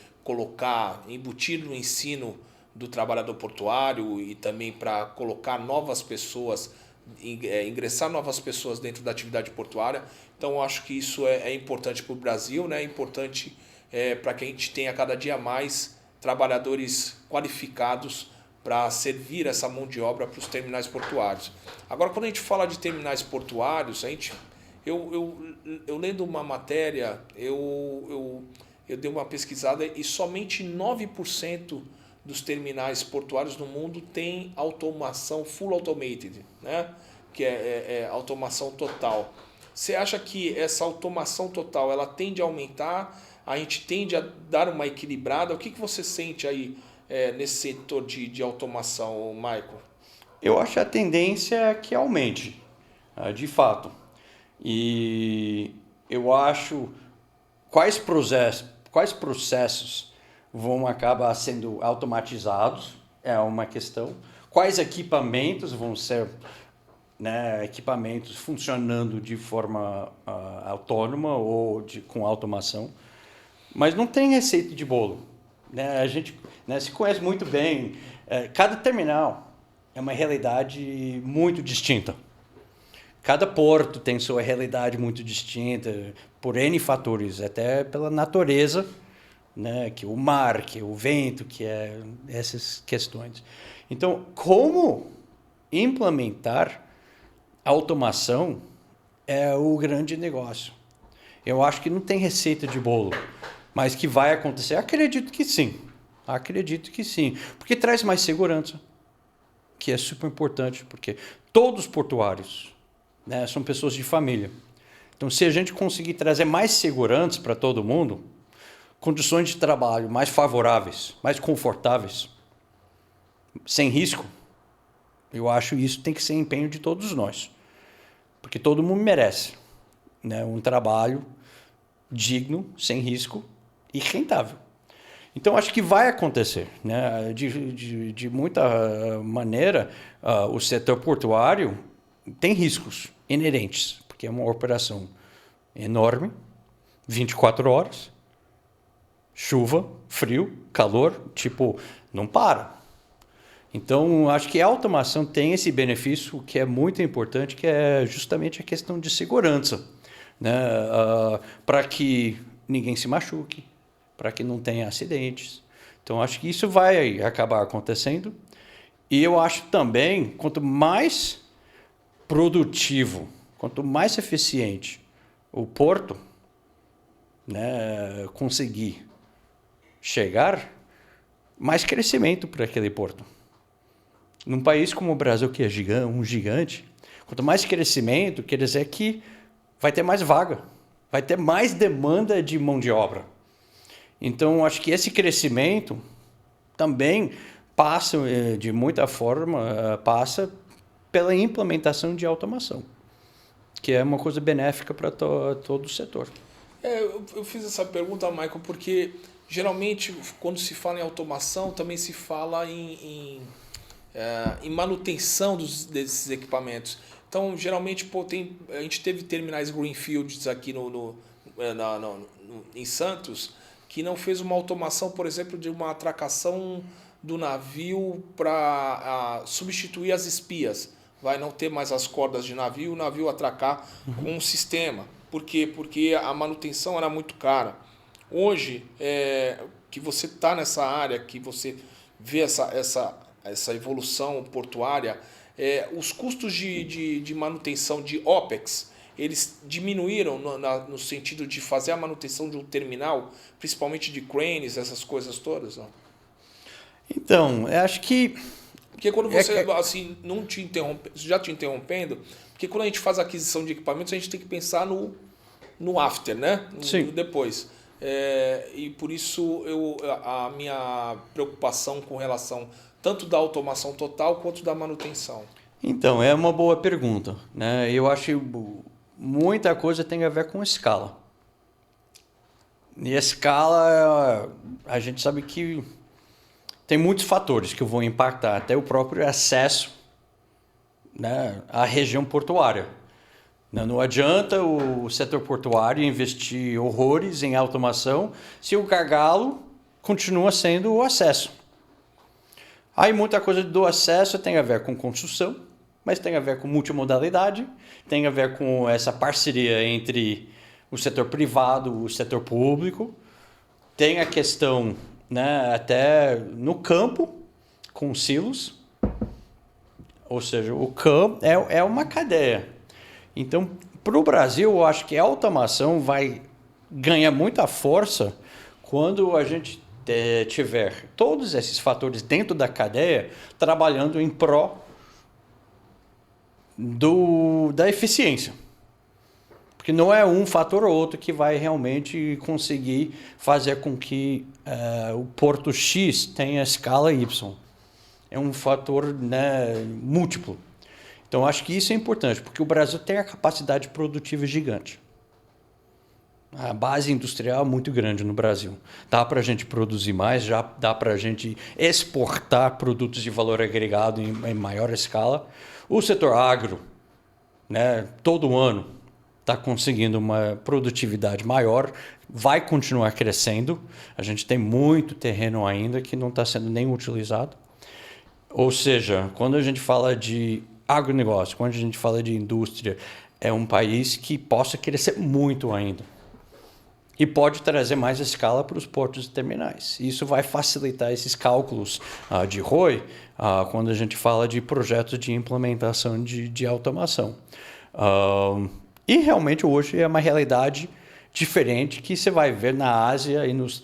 embutir no ensino do trabalhador portuário e também para colocar novas pessoas, ingressar novas pessoas dentro da atividade portuária. Então, eu acho que isso é importante para o Brasil, né? É importante para que a gente tenha cada dia mais trabalhadores qualificados para servir essa mão de obra para os terminais portuários. Agora, quando a gente fala de terminais portuários, eu lendo uma matéria, eu dei uma pesquisada e somente 9% dos terminais portuários no mundo tem automação full automated, né? Que é automação total. Você acha que essa automação total ela tende a aumentar? a gente tende a dar uma equilibrada. O que você sente aí nesse setor de automação, Michael? Eu acho a tendência é que aumente, de fato. E eu acho quais processos vão acabar sendo automatizados é uma questão. Quais equipamentos vão ser, né, equipamentos funcionando de forma autônoma ou com automação. Mas não tem receita de bolo. Né? A gente, né, se conhece muito bem. Cada terminal é uma realidade muito distinta. Cada porto tem sua realidade muito distinta, por N fatores, até pela natureza, né, que o mar, que o vento, que é essas questões. Então, como implementar automação é o grande negócio. Eu acho que não tem receita de bolo, mas que vai acontecer. Acredito que sim. Porque traz mais segurança, que é super importante, porque todos os portuários, né, são pessoas de família. Então, se a gente conseguir trazer mais segurança para todo mundo, condições de trabalho mais favoráveis, mais confortáveis, sem risco, eu acho isso tem que ser empenho de todos nós. Porque todo mundo merece, né, um trabalho digno, sem risco e rentável. Então, acho que vai acontecer. Né? De muita maneira, o setor portuário tem riscos inerentes, porque é uma operação enorme, 24 horas, chuva, frio, calor, não para. Então, acho que a automação tem esse benefício que é muito importante, que é justamente a questão de segurança, né? Para que ninguém se machuque, para que não tenha acidentes. Então, acho que isso vai acabar acontecendo. E eu acho também, quanto mais produtivo, quanto mais eficiente o porto, né, conseguir chegar, mais crescimento para aquele porto. Num país como o Brasil, que é um gigante, quanto mais crescimento, quer dizer que vai ter mais vaga, vai ter mais demanda de mão de obra. Então, acho que esse crescimento também passa, de muita forma, passa pela implementação de automação, que é uma coisa benéfica para todo o setor. Eu fiz essa pergunta, Michael, porque geralmente quando se fala em automação também se fala em manutenção desses equipamentos. Então, geralmente, a gente teve terminais greenfields aqui em Santos, que não fez uma automação, por exemplo, de uma atracação do navio para substituir as espias. Vai não ter mais as cordas de navio, o navio atracar com um sistema. Por quê? Porque a manutenção era muito cara. Hoje, que você está nessa área, que você vê essa evolução portuária, os custos de manutenção de OPEX, eles diminuíram no sentido de fazer a manutenção de um terminal, principalmente de cranes, essas coisas todas? Não? Então, eu acho que... Porque quando você, assim, já te interrompendo, porque quando a gente faz a aquisição de equipamentos, a gente tem que pensar no after, né? No depois. E por isso a minha preocupação com relação tanto da automação total quanto da manutenção. Então, é uma boa pergunta, né? Eu acho que muita coisa tem a ver com escala. E a escala, a gente sabe que tem muitos fatores que vão impactar, até o próprio acesso, né, à região portuária. Não adianta o setor portuário investir horrores em automação se o gargalo continua sendo o acesso. Aí muita coisa do acesso tem a ver com construção, mas tem a ver com multimodalidade, tem a ver com essa parceria entre o setor privado e o setor público. Tem a questão, né, até no campo, com silos. Ou seja, o campo é uma cadeia. Então, para o Brasil, eu acho que a automação vai ganhar muita força quando a gente tiver todos esses fatores dentro da cadeia trabalhando em pró da eficiência. Porque não é um fator ou outro que vai realmente conseguir fazer com que o porto X tenha escala Y. É um fator, né, múltiplo. Então, acho que isso é importante, porque o Brasil tem a capacidade produtiva gigante. A base industrial é muito grande no Brasil. Dá para a gente produzir mais, já dá para a gente exportar produtos de valor agregado em maior escala. O setor agro, né, todo ano está conseguindo uma produtividade maior, vai continuar crescendo. A gente tem muito terreno ainda que não está sendo nem utilizado. Ou seja, quando a gente fala de agronegócio, quando a gente fala de indústria, é um país que possa crescer muito ainda. E pode trazer mais escala para os portos e terminais. Isso vai facilitar esses cálculos de ROI quando a gente fala de projetos de implementação de automação. E realmente hoje é uma realidade diferente que você vai ver na Ásia e nos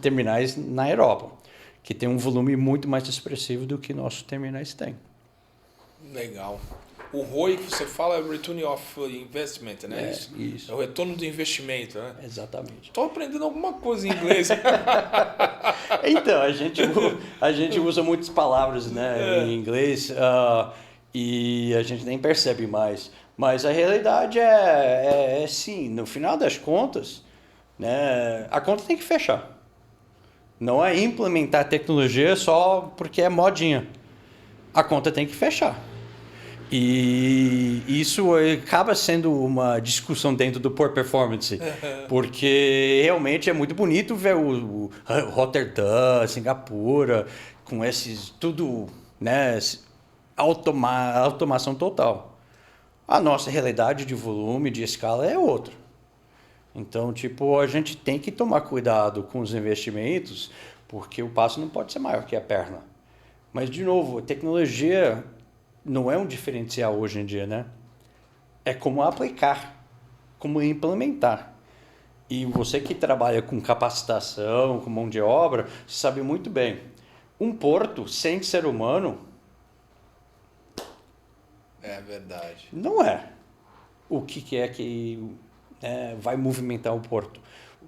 terminais na Europa, que tem um volume muito mais expressivo do que nossos terminais têm. Legal. O ROI que você fala é o Return of Investment, né? Isso. É o retorno do investimento, né? Exatamente. Estou aprendendo alguma coisa em inglês. Então, a gente usa muitas palavras, né, em inglês e a gente nem percebe mais. Mas a realidade é sim, no final das contas, né, a conta tem que fechar. Não é implementar tecnologia só porque é modinha. A conta tem que fechar. E isso acaba sendo uma discussão dentro do Port Performance, porque realmente é muito bonito ver o Rotterdam, Singapura, com esses tudo, né, automação total. A nossa realidade de volume, de escala é outra. Então, tipo, a gente tem que tomar cuidado com os investimentos, porque o passo não pode ser maior que a perna. Mas, de novo, a tecnologia não é um diferencial hoje em dia, né? É como aplicar, como implementar. E você que trabalha com capacitação, com mão de obra, sabe muito bem. Um porto sem ser humano... É verdade. Não é. O que é que vai movimentar o porto?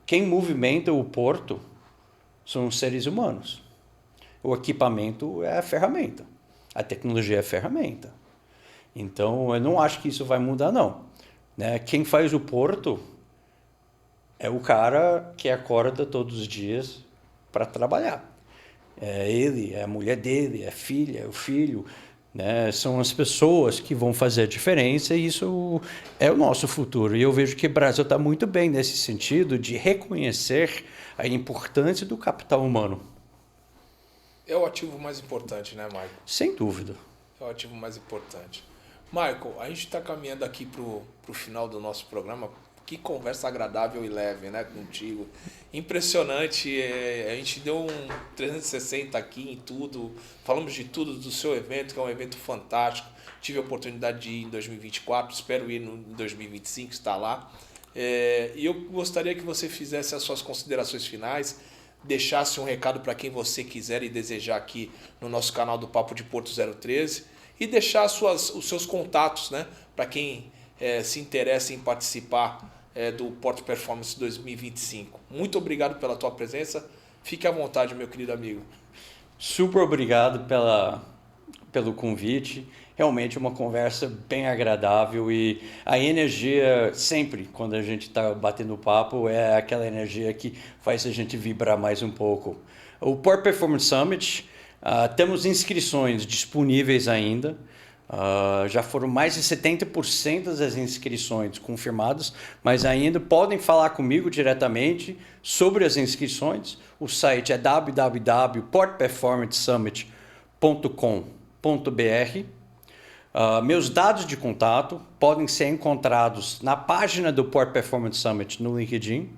Quem movimenta o porto são os seres humanos. O equipamento é a ferramenta. A tecnologia é a ferramenta. Então, eu não acho que isso vai mudar, não. Né? Quem faz o porto é o cara que acorda todos os dias para trabalhar. É ele, é a mulher dele, é a filha, é o filho. Né? São as pessoas que vão fazer a diferença e isso é o nosso futuro. E eu vejo que o Brasil está muito bem nesse sentido de reconhecer a importância do capital humano. É o ativo mais importante, né, Michael? Sem dúvida. É o ativo mais importante. Michael, a gente está caminhando aqui para o final do nosso programa. Que conversa agradável e leve, né, contigo. Impressionante. A gente deu um 360 aqui em tudo. Falamos de tudo do seu evento, que é um evento fantástico. Tive a oportunidade de ir em 2024, espero ir em 2025, estar lá. E eu gostaria que você fizesse as suas considerações finais, deixasse um recado para quem você quiser e desejar aqui no nosso canal do Papo de Porto 013 e deixar os seus contatos, né, para quem se interessa em participar do Port Performance 2025. Muito obrigado pela tua presença. Fique à vontade, meu querido amigo. Super obrigado pelo convite. Realmente uma conversa bem agradável e a energia sempre, quando a gente está batendo papo, é aquela energia que faz a gente vibrar mais um pouco. O Port Performance Summit, temos inscrições disponíveis ainda. Já foram mais de 70% das inscrições confirmadas, mas ainda podem falar comigo diretamente sobre as inscrições. O site é www.portperformancesummit.com.br. Meus dados de contato podem ser encontrados na página do Port Performance Summit no LinkedIn.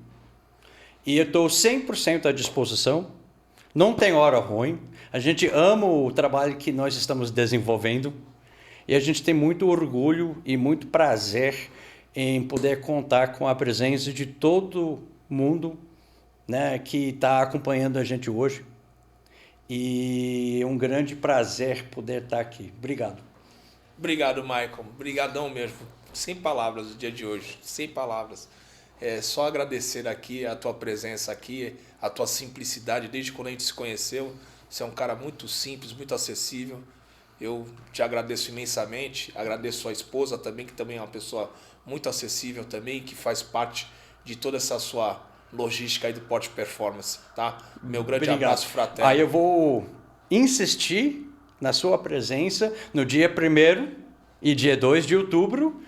E eu estou 100% à disposição. Não tem hora ruim. A gente ama o trabalho que nós estamos desenvolvendo. E a gente tem muito orgulho e muito prazer em poder contar com a presença de todo mundo, né, que está acompanhando a gente hoje. E é um grande prazer poder estar aqui. Obrigado. Obrigado, Michael. Obrigadão mesmo. Sem palavras o dia de hoje, sem palavras. É só agradecer aqui a tua presença aqui, a tua simplicidade, desde quando a gente se conheceu. Você é um cara muito simples, muito acessível. Eu te agradeço imensamente, agradeço a esposa também, que também é uma pessoa muito acessível também, que faz parte de toda essa sua logística aí do Porte Performance, tá? Meu grande abraço fraterno. Aí eu vou insistir na sua presença no dia 1º e dia 2 de outubro,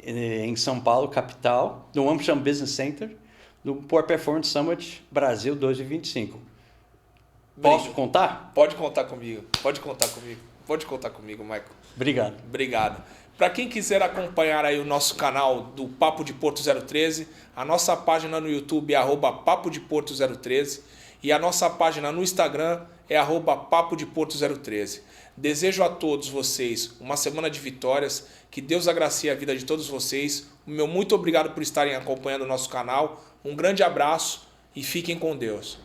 em São Paulo, capital, no Amsterdam Business Center, do Port Performance Summit Brasil 2025. Posso contar? Pode contar comigo, pode contar comigo. Pode contar comigo, Michael. Obrigado. Obrigado. Para quem quiser acompanhar aí o nosso canal do Papo de Porto 013, a nossa página no YouTube é @Papo de Porto 013 e a nossa página no Instagram é @Papo de Porto 013. Desejo a todos vocês uma semana de vitórias, que Deus agracie a vida de todos vocês. O meu muito obrigado por estarem acompanhando o nosso canal. Um grande abraço e fiquem com Deus.